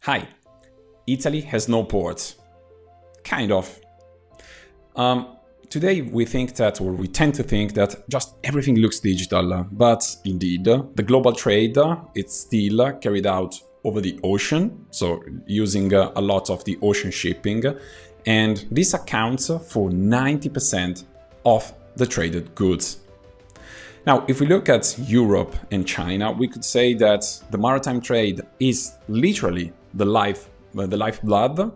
Hi, Italy has no ports. Kind of. Today we think that, or we tend to think that just everything looks digital, but indeed the global trade it's still carried out over the ocean, so using a lot of the ocean shipping, and this accounts for 90% of the traded goods. Now, if we look at Europe and China, we could say that the maritime trade is literally the lifeblood,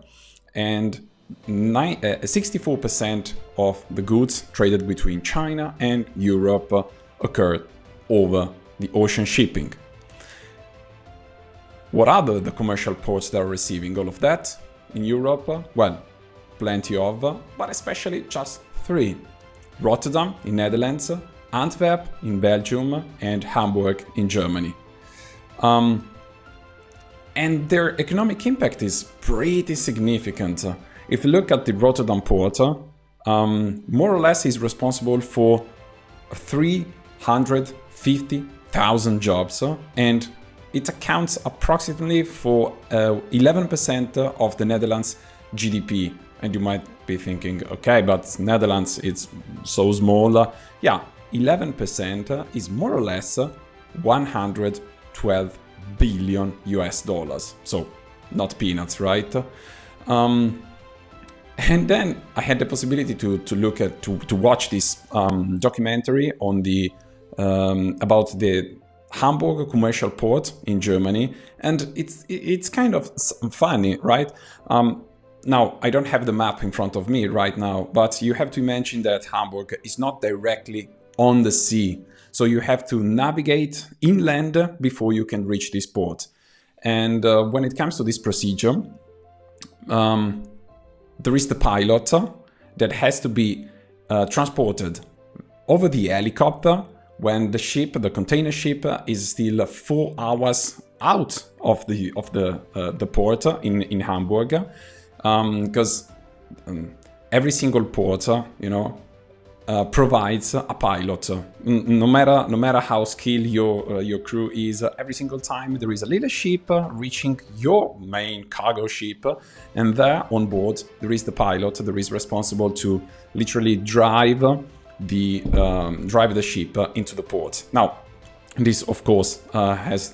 and 64% of the goods traded between China and Europe occur over the ocean shipping. What are the commercial ports that are receiving all of that in Europe? Well, plenty of, but especially just three. Rotterdam in Netherlands, Antwerp in Belgium, and Hamburg in Germany. And their economic impact is pretty significant. If you look at the Rotterdam port, more or less is responsible for 350,000 jobs, and it accounts approximately for 11% of the Netherlands GDP. And you might be thinking, okay, but Netherlands, it's so small. Yeah, 11% is more or less 112 billion US dollars. So not peanuts, right? And then I had the possibility to watch this documentary on the about the Hamburg commercial port in Germany, and it's kind of funny, right? Now, I don't have the map in front of me right now, but you have to imagine that Hamburg is not directly on the sea. So you have to navigate inland before you can reach this port. And when it comes to this procedure, there is the pilot that has to be transported over the helicopter when the ship, the container ship, is still 4 hours out of the port in Hamburg. Because every single port, provides a pilot. No matter how skilled your crew is, every single time there is a little ship reaching your main cargo ship, and there on board there is the pilot that is responsible to literally drive the ship into the port. Now, this of course has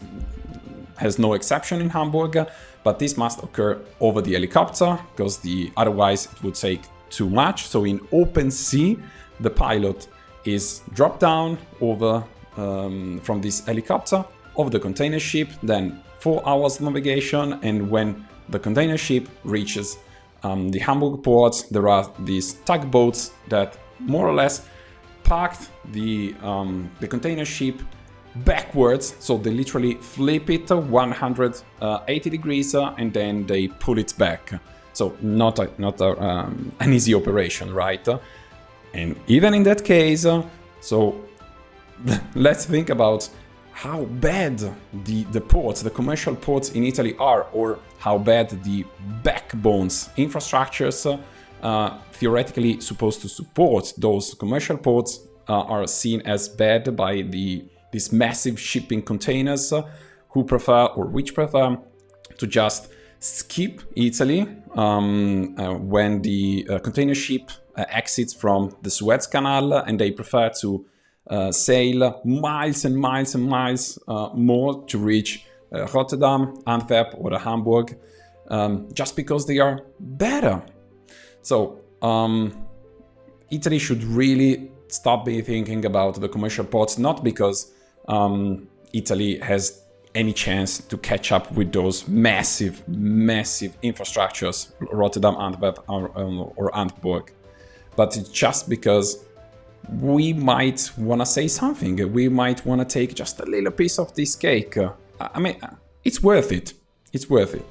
no exception in Hamburg, but this must occur over the helicopter because otherwise it would take too much. So in open sea, the pilot is dropped down over from this helicopter over the container ship, then 4 hours navigation, and when the container ship reaches the Hamburg port, there are these tugboats that more or less parked the container ship backwards, so they literally flip it 180 degrees and then they pull it back. So not an easy operation, right? And even in that case, so let's think about how bad the ports, the commercial ports in Italy are, or how bad the backbones, infrastructures theoretically supposed to support those commercial ports are seen as bad by these massive shipping containers which prefer to just skip Italy when the container ship exits from the Suez Canal, and they prefer to sail miles and miles and miles more to reach Rotterdam, Antwerp or Hamburg, just because they are better. So Italy should really stop thinking about the commercial ports, not because Italy has any chance to catch up with those massive infrastructures, Rotterdam, Antwerp or Antwerp, but it's just because we might want to say something. We might want to take just a little piece of this cake. I mean, it's worth it. It's worth it.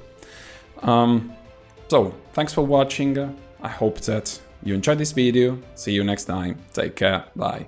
So, thanks for watching. I hope that you enjoyed this video. See you next time. Take care. Bye.